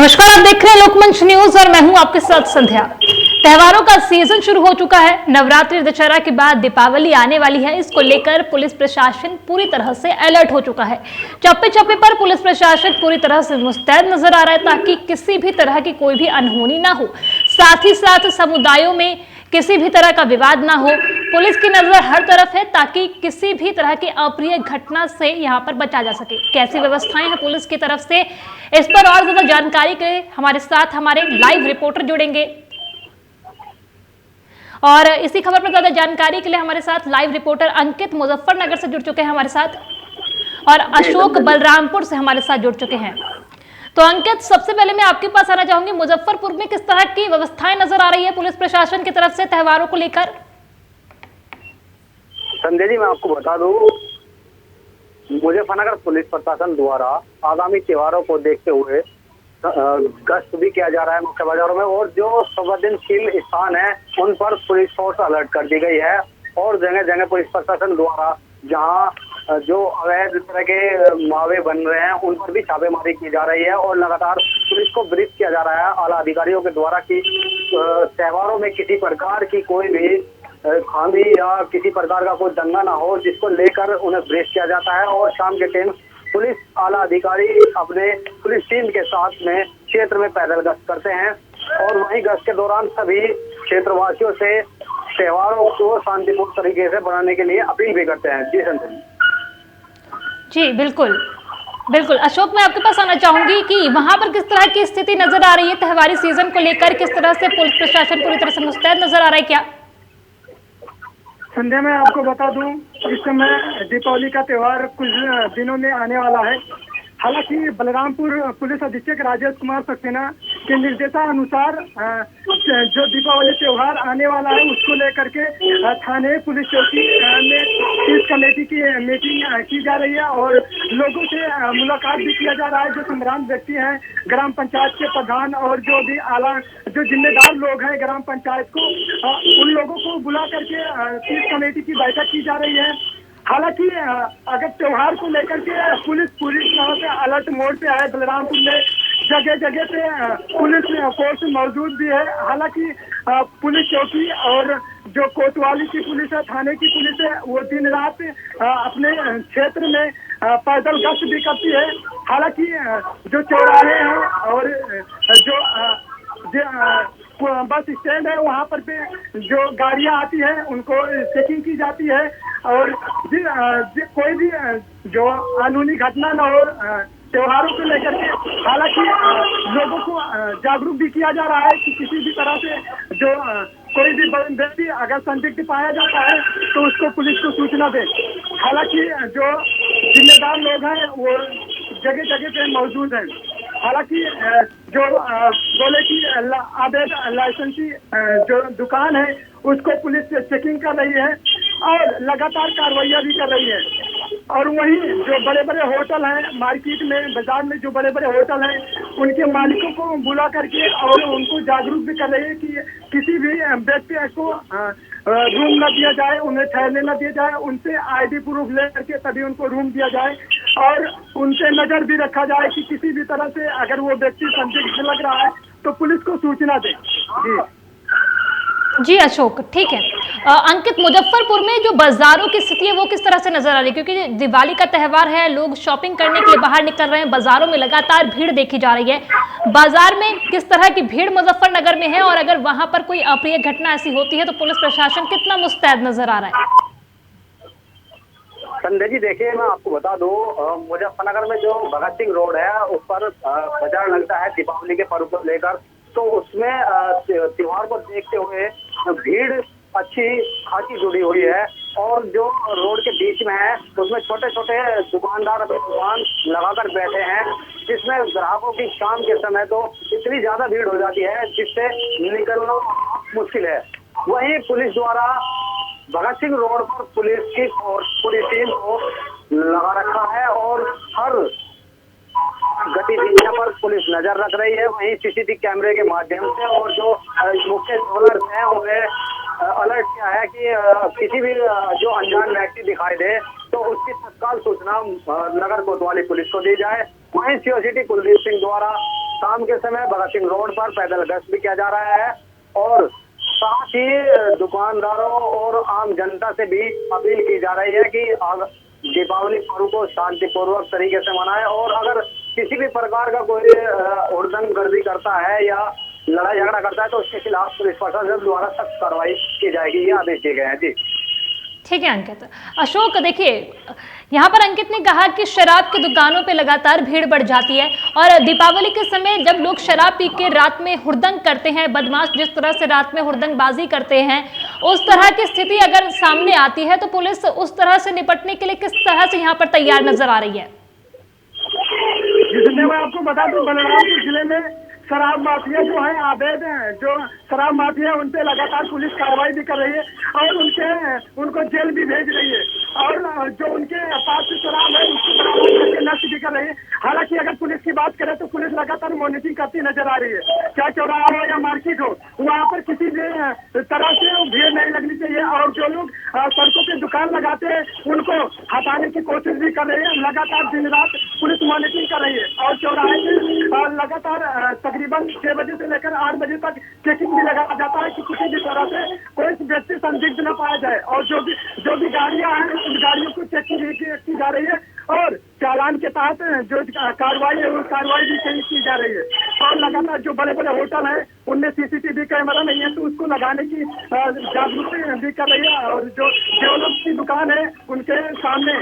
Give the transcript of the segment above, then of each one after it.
नमस्कार, आप देख रहे हैं लोकमंच न्यूज और मैं हूं आपके साथ संध्या। त्योहारों का सीजन शुरू हो चुका है। नवरात्रि दशहरा के बाद दीपावली आने वाली है। इसको लेकर पुलिस प्रशासन पूरी तरह से अलर्ट हो चुका है। चप्पे चप्पे पर पुलिस प्रशासन पूरी तरह से मुस्तैद नजर आ रहा है ताकि किसी भी तरह की कोई भी अनहोनी ना हो। साथ ही साथ समुदायों में किसी भी तरह का विवाद ना हो। पुलिस की नजर हर तरफ है ताकि किसी भी तरह की अप्रिय घटना से यहां पर बचा जा सके। कैसी व्यवस्थाएं हैं पुलिस की तरफ से, इस पर और ज्यादा जानकारी के लिए हमारे साथ हमारे लाइव रिपोर्टर जुड़ेंगे और इसी खबर पर ज्यादा जानकारी के लिए हमारे साथ लाइव रिपोर्टर अंकित मुजफ्फरनगर से जुड़ चुके हैं हमारे साथ, और अशोक बलरामपुर से हमारे साथ जुड़ चुके हैं। तो अंकित, सबसे पहले मैं आपके पास आना चाहूंगी, मुजफ्फरपुर में किस तरह की व्यवस्थाएं नजर आ रही है पुलिस प्रशासन की तरफ से त्योहारों को लेकर? संजय जी, मैं आपको बता दूं, मुजफ्फरनगर पुलिस प्रशासन द्वारा आगामी त्योहारों को देखते हुए गश्त भी किया जा रहा है मुख्य बाजारों में, और जो संवेदनशील स्थान है उन पर पुलिस फोर्स अलर्ट कर दी गई है। और जगह जगह पुलिस प्रशासन द्वारा जहां जो अवैध तरह के मावे बन रहे हैं उन पर भी छापेमारी की जा रही है, और लगातार पुलिस को ब्रीफ किया जा रहा है आला अधिकारियों के द्वारा कि त्योहारों में किसी प्रकार की कोई भी खामी या किसी प्रकार का कोई दंगा ना हो, जिसको लेकर उन्हें ब्रीफ किया जाता है। और शाम के टाइम पुलिस आला अधिकारी अपने पुलिस टीम के साथ में क्षेत्र में पैदल गश्त करते हैं, और वहीं गश्त के दौरान सभी क्षेत्रवासियों से त्योहारों को शांतिपूर्ण तरीके से बनाने के लिए अपील भी करते हैं। जी संजय जी, बिल्कुल बिल्कुल। अशोक, मैं आपके पास आना चाहूंगी कि वहां पर किस तरह की स्थिति नजर आ रही है त्योहारी सीजन को लेकर, किस तरह से पुलिस प्रशासन पूरी तरह से मुस्तैद नजर आ रहा है क्या? संध्या, मैं आपको बता दूं, इस समय दीपावली का त्योहार कुछ दिनों में आने वाला है। हालांकि बलरामपुर पुलिस अधीक्षक राजेश कुमार सक्सेना के निर्देशानुसार जो दीपावली त्योहार आने वाला है उसको लेकर के थाने पुलिस चौकी में पुलिस कमेटी की मीटिंग की जा रही है, और लोगों से मुलाकात भी किया जा रहा है। जो संभ्रांत व्यक्ति हैं, ग्राम पंचायत के प्रधान और जो भी आला जो जिम्मेदार लोग हैं ग्राम पंचायत को, उन लोगों को बुला करके पुलिस कमेटी की बैठक की जा रही है। हालांकि अगर त्योहार को लेकर के पुलिस पूरी तरह से अलर्ट मोड पे है। बलरामपुर में जगह जगह पे पुलिस फोर्स मौजूद भी है। हालांकि पुलिस चौकी और जो कोतवाली की पुलिस है, थाने की पुलिस है, वो दिन रात अपने क्षेत्र में पैदल गश्त भी करती है। हालांकि जो चौराहे हैं और जो बस स्टैंड है वहाँ पर पे जो गाड़ियाँ आती हैं उनको चेकिंग की जाती है, और कोई भी जो कानूनी घटना न हो त्योहारों को लेकर के। हालांकि लोगों को जागरूक भी किया जा रहा है कि किसी भी तरह से जो कोई भी व्यक्ति अगर संदिग्ध पाया जाता है तो उसको पुलिस को सूचना दे। हालांकि जो जिम्मेदार लोग हैं वो जगह जगह पे मौजूद हैं। हालांकि जो बोले कि अवैध लाइसेंसी जो दुकान है उसको पुलिस चेकिंग कर रही है और लगातार कार्रवाइयाँ भी कर रही है। और वहीं जो बड़े बड़े होटल हैं मार्केट में, बाजार में जो बड़े बड़े होटल हैं, उनके मालिकों को बुला करके और उनको जागरूक भी कर रही है कि किसी भी व्यक्ति को रूम न दिया जाए, उन्हें ठहरने न दिया जाए, उनसे आईडी प्रूफ ले करके तभी उनको रूम दिया जाए, और उनसे नजर भी रखा जाए कि किसी भी तरह से अगर वो व्यक्ति संदिग्ध लग रहा है तो पुलिस को सूचना दे। जी अशोक, ठीक है। अंकित, मुजफ्फरपुर में जो बाजारों की स्थिति है वो किस तरह से नजर आ रही है? क्योंकि दिवाली का त्योहार है, लोग शॉपिंग करने के लिए बाहर निकल रहे हैं, बाजारों में लगातार भीड़ देखी जा रही है। बाजार में किस तरह की भीड़ मुजफ्फरनगर में है, और अगर वहां पर कोई अप्रिय घटना ऐसी होती है तो पुलिस प्रशासन कितना मुस्तैद नजर आ रहा है? संजय जी, देखिए, मैं आपको बता दूं, मुजफ्फरनगर में जो भगत सिंह रोड है उस पर बाजार लगता है दीपावली के पर्व को लेकर, तो उसमें त्योहार को देखते हुए भीड़ अच्छी खासी जुड़ी हुई है। और जो रोड के बीच में है उसमें छोटे छोटे दुकानदार अपनी दुकान लगाकर बैठे हैं, जिसमें ग्राहकों की शाम के समय तो इतनी ज्यादा भीड़ हो जाती है जिससे निकलना मुश्किल है। वहीं पुलिस द्वारा भगत सिंह रोड पर पुलिस की पूरी टीम को लगा रखा है, और हर गतिविधियों पर पुलिस नजर रख रही है। वहीं सीसीटीवी कैमरे के माध्यम से और जो मुख्य ज्वेलर्स हैं उन्हें अलर्ट किया है कि किसी भी जो अनजान व्यक्ति दिखाई दे तो उसकी तत्काल सूचना नगर कोतवाली पुलिस को दी जाए। वहीं सीओ सिटी कुलदीप सिंह द्वारा शाम के समय भगत सिंह रोड पर पैदल गश्त भी किया जा रहा है और साथ ही दुकानदारों और आम जनता से भी अपील की जा रही है कि दीपावली पर्व को शांतिपूर्वक तरीके से मनाएं और अगर किसी भी प्रकार का कोई हुड़दंगर्दी करता है या लड़ाई झगड़ा करता है तो उसके खिलाफ पुलिस प्रशासन द्वारा सख्त कार्रवाई की जाएगी, ये आदेश दिए गए हैं। जी ठीक है अंकित। अशोक देखिए, यहाँ पर अंकित ने कहा कि शराब की दुकानों पे लगातार भीड़ बढ़ जाती है और दीपावली के समय जब लोग शराब पी के रात में हुड़दंग करते हैं, बदमाश जिस तरह से रात में हुड़दंगबाजी करते हैं, उस तरह की स्थिति अगर सामने आती है तो पुलिस उस तरह से निपटने के लिए किस तरह से यहाँ पर तैयार नजर आ रही है? जिसमें मैं आपको बता दूं, बलरामपुर जिले में शराब माफिया जो है अवैध है, जो शराब माफिया उन पे लगातार पुलिस कार्रवाई भी कर रही है और उनको जेल भी भेज रही है और जो उनके पास शराब है उसको बरामद करके नष्ट भी कर रही है। हालांकि अगर पुलिस की बात करें तो पुलिस लगातार मॉनिटरिंग करती नजर आ रही है, चाहे चौराहा हो या मार्केट हो, वहाँ पर किसी भी तरह से भीड़ नहीं लगनी चाहिए और जो लोग सड़कों पे दुकान लगाते हैं उनको हटाने की कोशिश भी कर रही है। लगातार दिन रात पुलिस मॉनिटरिंग कर रही है और चौराहे में लगातार तकरीबन 6 बजे से लेकर 8 बजे तक चेकिंग भी लगाया जाता है कि किसी भी तरह से कोई व्यक्ति संदिग्ध न पाया जाए और जो भी गाड़ियां हैं उन गाड़ियों को चेकिंग की जा रही है और चालान के तहत जो कार्रवाई है वो कार्रवाई भी की जा रही है। और लगातार जो बड़े बड़े होटल हैं उनमें सीसीटीवी कैमरा नहीं है तो उसको लगाने की जागरूकता भी कर रही है और जो डेवलप की दुकान है उनके सामने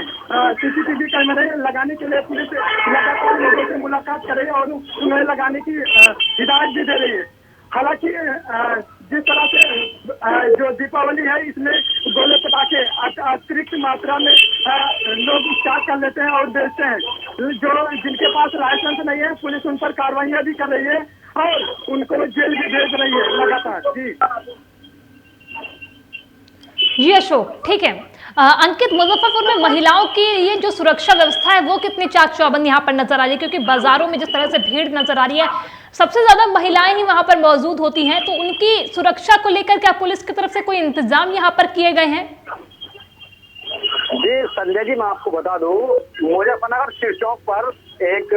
सीसीटीवी कैमरे लगाने के लिए पुलिस लगातार लोगों से मुलाकात कर रही है और उन्हें लगाने की हिदायत भी दे रही है। हालांकि जिस तरह से जो दीपावली है इसमें गोले पटाखे अतिरिक्त मात्रा में लोग स्टार्ट कर लेते हैं और बेचते हैं, जो जिनके पास लाइसेंस नहीं है पुलिस उन पर कार्रवाइयां भी कर रही है और उनको जेल भी भेज रही है लगातार। जी अशोक, ठीक है। अंकित, मुजफ्फरपुर में महिलाओं की ये जो सुरक्षा व्यवस्था है वो कितनी चाक चौबंद यहाँ पर नजर आ रही है? क्योंकि बाजारों में जिस तरह से भीड़ नजर आ रही है, सबसे ज्यादा महिलाएं ही वहां पर मौजूद होती हैं, तो उनकी सुरक्षा को लेकर क्या पुलिस की तरफ से कोई इंतजाम यहाँ पर किए गए हैं? जी संजय जी, मैं आपको बता दूं, मुजफ्फरनगर सिटी चौक पर एक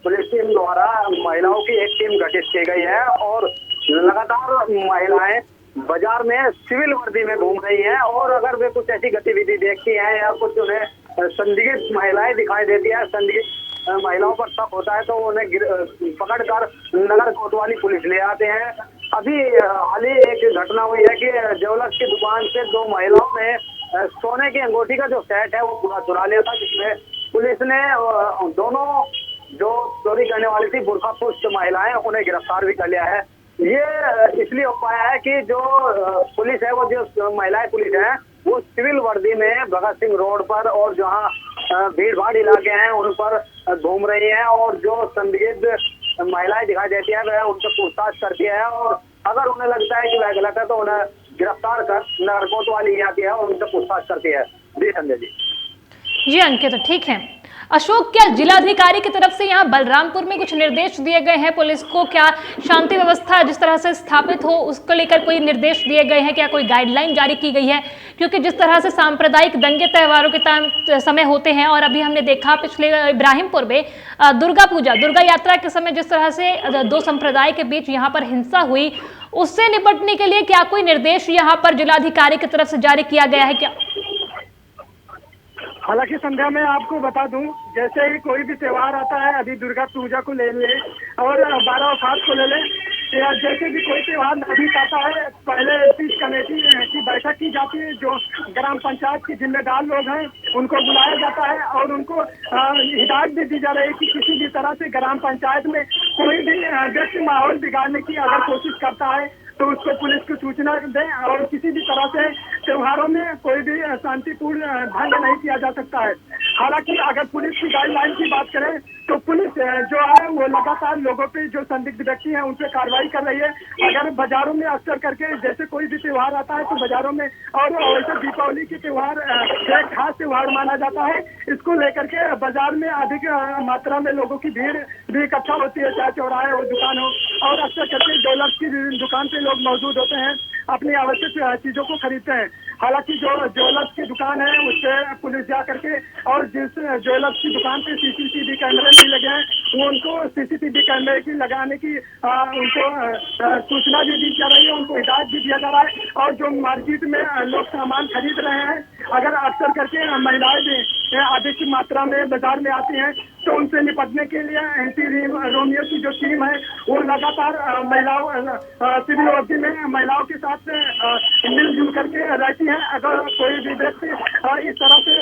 पुलिस टीम द्वारा महिलाओं की एक टीम गठित की गई है और लगातार महिलाएं बाजार में सिविल वर्दी में घूम रही हैं और अगर वे कुछ ऐसी गतिविधि देखती हैं या कुछ उन्हें संदिग्ध महिलाएं दिखाई देती है, संदिग्ध महिलाओं पर शक होता है तो उन्हें पकड़कर नगर कोतवाली पुलिस ले आते हैं। अभी हाल ही एक घटना हुई है कि ज्वेलर्स की दुकान से 2 महिलाओं ने सोने की अंगूठी का जो सेट है वो पूरा चुरा लिया था, जिसमें पुलिस ने दोनों जो चोरी करने वाली थी बुर्खापुष्ट महिलाएं उन्हें गिरफ्तार भी कर लिया है। ये इसलिए हो पाया है कि जो पुलिस है, वो जो महिलाएं पुलिस है वो सिविल वर्दी में भगत सिंह रोड पर और जहाँ भीड़ भाड़ इलाके हैं उन पर घूम रही है और जो संदिग्ध महिलाएं दिखाई देती है वह उनसे पूछताछ करती है और अगर उन्हें लगता है कि वह गलत है तो उन्हें गिरफ्तार कर नगर कोतवाली आती है और उनसे पूछताछ करती है। जी संजय जी। जी अंकित, ठीक है। अशोक, क्या जिलाधिकारी की तरफ से यहाँ बलरामपुर में कुछ निर्देश दिए गए हैं पुलिस को? क्या शांति व्यवस्था जिस तरह से स्थापित हो उसको लेकर कोई निर्देश दिए गए हैं? क्या कोई गाइडलाइन जारी की गई है? क्योंकि जिस तरह से सांप्रदायिक दंगे त्योहारों के समय होते हैं और अभी हमने देखा पिछले इब्राहिमपुर में दुर्गा यात्रा के समय जिस तरह से 2 संप्रदाय के बीच यहाँ पर हिंसा हुई, उससे निपटने के लिए क्या कोई निर्देश यहाँ पर जिलाधिकारी की तरफ से जारी किया गया है क्या? हालांकि संध्या में आपको बता दूं, जैसे ही कोई भी त्योहार आता है, अभी दुर्गा पूजा को ले ले और 12 अखात को ले ले, या जैसे भी कोई त्योहार नजदीक आता है, पहले तीज कमेटी की बैठक की जाती है, जो ग्राम पंचायत के जिम्मेदार लोग हैं उनको बुलाया जाता है और उनको हिदायत भी दी जा रही है कि किसी भी तरह से ग्राम पंचायत में कोई भी व्यक्ति माहौल बिगाड़ने की अगर कोशिश करता है तो उसको पुलिस को सूचना दें और किसी भी तरह से त्योहारों में कोई भी शांतिपूर्ण ढंग नहीं किया जा सकता है। हालांकि अगर पुलिस की गाइडलाइन की बात करें तो पुलिस जो है वो लगातार लोगों पे जो संदिग्ध व्यक्ति हैं उन पे कार्रवाई कर रही है। अगर बाजारों में अक्सर करके जैसे कोई भी त्योहार आता है तो बाजारों में, और वैसे दीपावली के त्योहार एक खास त्योहार माना जाता है, इसको लेकर के बाजार में अधिक मात्रा में लोगों की भीड़ भी इकट्ठा होती है, चाहे चौराहे हो दुकान हो, और अक्सर करके ज्वेलर्स की दुकान पे लोग मौजूद होते हैं, अपनी आवश्यक चीजों को खरीदते हैं। हालांकि जो ज्वेलर्स की दुकान है उस पर पुलिस जा करके, और जिस ज्वेलर्स की दुकान पे सीसीटीवी कैमरे नहीं लगे हैं वो उनको CCTV कैमरे की लगाने की उनको सूचना भी दी जा रही है, उनको हिदायत भी दिया जा रहा है। और जो मार्केट में लोग सामान खरीद रहे हैं, अगर अक्सर करके महिलाएं भी अधिक मात्रा में बाजार में आती हैं, तो उनसे निपटने के लिए एंटी रोमियो की जो टीम है वो लगातार महिलाओं सिविल वर्दी में महिलाओं के साथ मिलजुल करके रहती है। अगर कोई भी व्यक्ति इस तरह से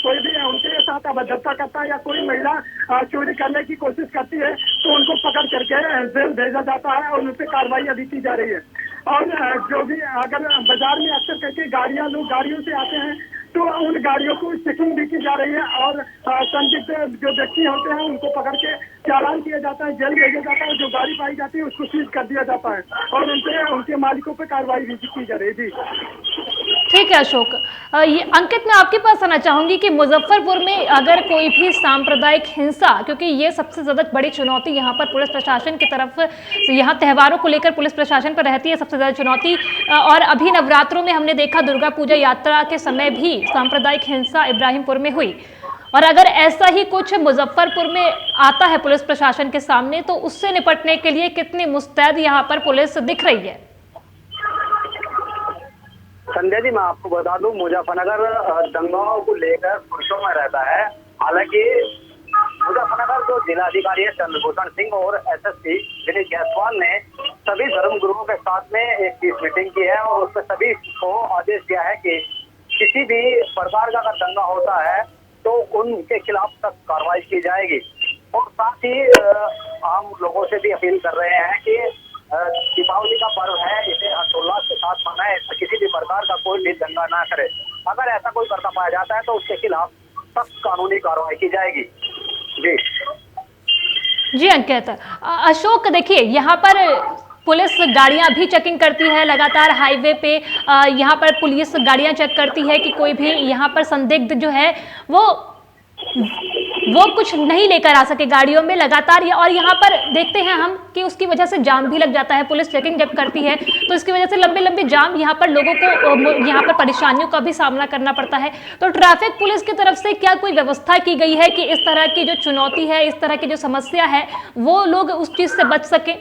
कोई भी उनके साथ अभद्रता करता है या कोई महिला चोरी करने की कोशिश करती है, तो उनको पकड़ करके जेल भेजा जाता है और उन पर कार्रवाई अभी की जा रही है। और जो भी अगर बाजार में अक्सर करके लोग गाड़ियों से आते हैं, तो उन गाड़ियों को चेकिंग भी की जा रही है और संदिग्ध जो व्यक्ति होते हैं उनको पकड़ के चालान किया जाता है, जेल भेजा जाता है। जो गाड़ी पाई जाती है उसको सीज कर दिया जाता है और उनके मालिकों पर कार्रवाई भी की जा रही है। ठीक है अशोक, ये अंकित मैं आपके पास आना चाहूंगी कि मुजफ्फरपुर में अगर कोई भी सांप्रदायिक हिंसा, क्योंकि ये सबसे ज्यादा बड़ी चुनौती यहाँ पर पुलिस प्रशासन की तरफ, यहाँ त्योहारों को लेकर पुलिस प्रशासन पर रहती है सबसे ज्यादा चुनौती। और अभी नवरात्रों में हमने देखा दुर्गा पूजा यात्रा के समय भी सांप्रदायिक हिंसा इब्राहिमपुर में हुई, और अगर ऐसा ही कुछ मुजफ्फरपुर में आता है पुलिस प्रशासन के सामने, तो उससे निपटने के लिए कितनी मुस्तैद यहाँ पर पुलिस दिख रही है? संध्या जी, मैं आपको बता दूं, मुजफ्फरनगर दंगाओं को लेकर खुशियों में रहता है। हालांकि मुजफ्फरनगर जो जिलाधिकारी है चंद्रभूषण सिंह और SSP विनीत जायसवाल ने सभी धर्मगुरुओं के साथ में एक पीस मीटिंग की है और उसमें सभी को आदेश दिया है कि किसी भी प्रकार का अगर दंगा होता है तो उनके खिलाफ सख्त कार्रवाई की जाएगी। और साथ ही आम लोगों से भी अपील कर रहे हैं कि दीपावली का पर्व है, इसे हर्षोल्लास के साथ मनाएं, किसी भी प्रकार का कोई भी दंगा ना करे। अगर ऐसा कोई करता पाया जाता है तो उसके खिलाफ सख्त कानूनी कार्रवाई की जाएगी। जी जी अंकित। अशोक, देखिए यहाँ पर पुलिस गाड़ियां भी चेकिंग करती है लगातार हाईवे पे, यहाँ पर पुलिस गाड़ियां चेक करती है कि कोई भी यहाँ पर संदिग्ध जो है वो कुछ नहीं लेकर आ सके गाड़ियों में लगातार। और यहाँ पर देखते हैं हम कि उसकी वजह से जाम भी लग जाता है। पुलिस चेकिंग जब करती है तो इसकी वजह से लंबे लंबे जाम, यहाँ पर लोगों को यहाँ पर परेशानियों का भी सामना करना पड़ता है। तो ट्रैफिक पुलिस की तरफ से क्या कोई व्यवस्था की गई है कि इस तरह की जो चुनौती है, इस तरह की जो समस्या है, वो लोग उस चीज से बच सके?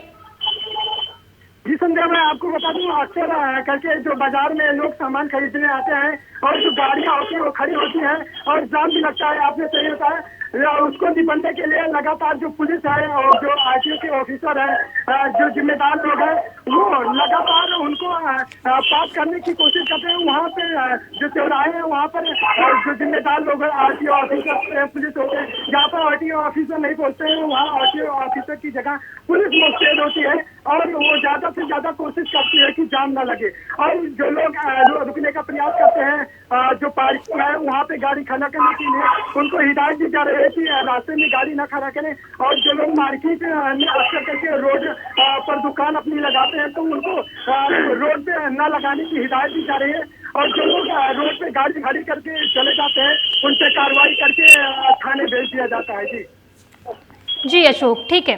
जी संध्या, मैं आपको बता दूं, अक्सर करके जो बाजार में लोग सामान खरीदने आते हैं और जो गाड़ियां होती हैं वो खड़ी होती हैं और जाम भी लगता है, आपने सही बताया। उसको निपटने के लिए लगातार जो पुलिस है और जो RTO के ऑफिसर है, जो जिम्मेदार लोग हैं, वो लगातार उनको पास करने की कोशिश करते हैं। वहाँ पे जो चौराहे हैं वहाँ पर जो जिम्मेदार लोग हैं, RTO ऑफिसर, पुलिस होते हैं, जहाँ पर RTO ऑफिसर नहीं पहुँचते हैं वहाँ RTO ऑफिसर की जगह पुलिस मुस्तैद होती है और वो ज्यादा से ज्यादा कोशिश करती है कि जाम न लगे। और जो लोग रुकने का प्रयास करते हैं, जो पार्किंग है वहाँ पे गाड़ी खड़ा करने के लिए उनको हिदायत दी जा रही है कि रास्ते में गाड़ी न खड़ा करें। और जो लोग मार्केट में अक्सर करके रोड पर दुकान अपनी लगाते हैं तो उनको रोड पे न लगाने की हिदायत दी जा रही है। और जो लोग रोड पे गाड़ी खड़ी करके चले जाते हैं उन पे कार्रवाई करके थाने भेज दिया जाता है। जी अशोक, ठीक है।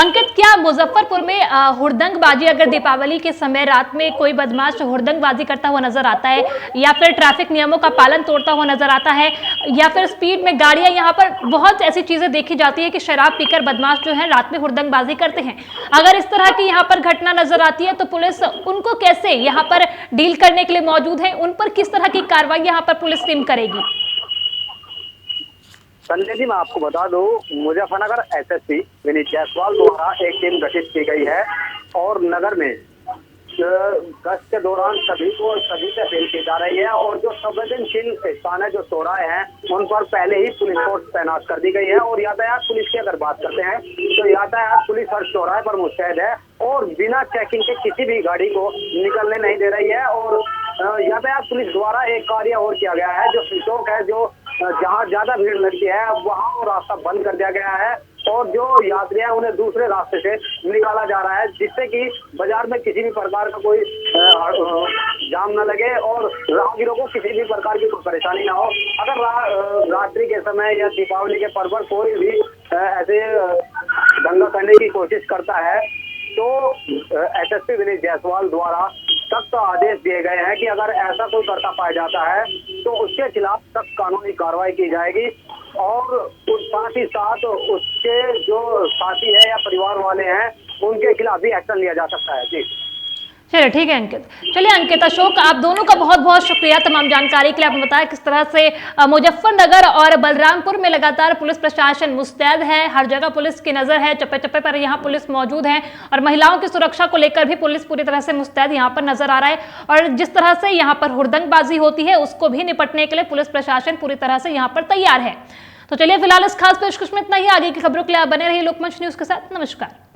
अंकित, क्या मुजफ्फरपुर में हुड़दंगबाजी, अगर दीपावली के समय रात में कोई बदमाश हुड़दंगबाजी करता हुआ नजर आता है, या फिर ट्रैफिक नियमों का पालन तोड़ता हुआ नजर आता है, या फिर स्पीड में गाड़ियां, यहाँ पर बहुत ऐसी चीजें देखी जाती है कि शराब पीकर बदमाश जो है रात में हुड़दंगबाजी करते हैं, अगर इस तरह की यहाँ पर घटना नजर आती है तो पुलिस उनको कैसे यहाँ पर डील करने के लिए मौजूद है? उन पर किस तरह की कार्रवाई यहाँ पर पुलिस टीम करेगी? संजय जी, मैं आपको बता दूं, मुजफ्फरनगर SSP विनीत जायसवाल द्वारा एक टीम गठित की गई है और नगर में गश्त के दौरान सभी से अपील की जा रही है। और जो संवेदनशील स्थान है, जो चौराहे हैं, उन पर पहले ही पुलिस फोर्स तैनात कर दी गई है। और यातायात पुलिस की अगर बात करते हैं तो यातायात पुलिस हर चौराहे पर मुस्तैद है और बिना चेकिंग के किसी भी गाड़ी को निकलने नहीं दे रही है। और यातायात पुलिस द्वारा एक कार्य और किया गया है, जो चौक है, जो जहाँ ज्यादा भीड़ लगती है वहाँ वो रास्ता बंद कर दिया गया है और जो यात्री है उन्हें दूसरे रास्ते से निकाला जा रहा है, जिससे कि बाजार में किसी भी प्रकार का कोई जाम न लगे और राहगीरों को किसी भी प्रकार की कोई परेशानी ना हो। अगर रात्रि के समय या दीपावली के पर्व पर कोई भी ऐसे दंगा करने की कोशिश करता है तो SSP विनीत जायसवाल द्वारा सख्त आदेश दिए गए हैं कि अगर ऐसा कोई करता पाया जाता है तो उसके खिलाफ सख्त कानूनी कार्रवाई की जाएगी और उस साथ ही साथ उसके जो साथी है या परिवार वाले हैं उनके खिलाफ भी एक्शन लिया जा सकता है। जी चलिए ठीक है अंकित। चलिए अंकित, अशोक, आप दोनों का बहुत बहुत शुक्रिया तमाम जानकारी के लिए। आपने बताया किस तरह से मुजफ्फरनगर और बलरामपुर में लगातार पुलिस प्रशासन मुस्तैद है, हर जगह पुलिस की नजर है, चप्पे चप्पे पर यहाँ पुलिस मौजूद है और महिलाओं की सुरक्षा को लेकर भी पुलिस पूरी तरह से मुस्तैद यहाँ पर नजर आ रहा है। और जिस तरह से यहाँ पर हुड़दंगबाजी होती है उसको भी निपटने के लिए पुलिस प्रशासन पूरी तरह से यहाँ पर तैयार है। तो चलिए फिलहाल इस खास पेशकश में इतना ही। आगे की खबरों के लिए आप बने रहिए लोकमंच न्यूज के साथ। नमस्कार।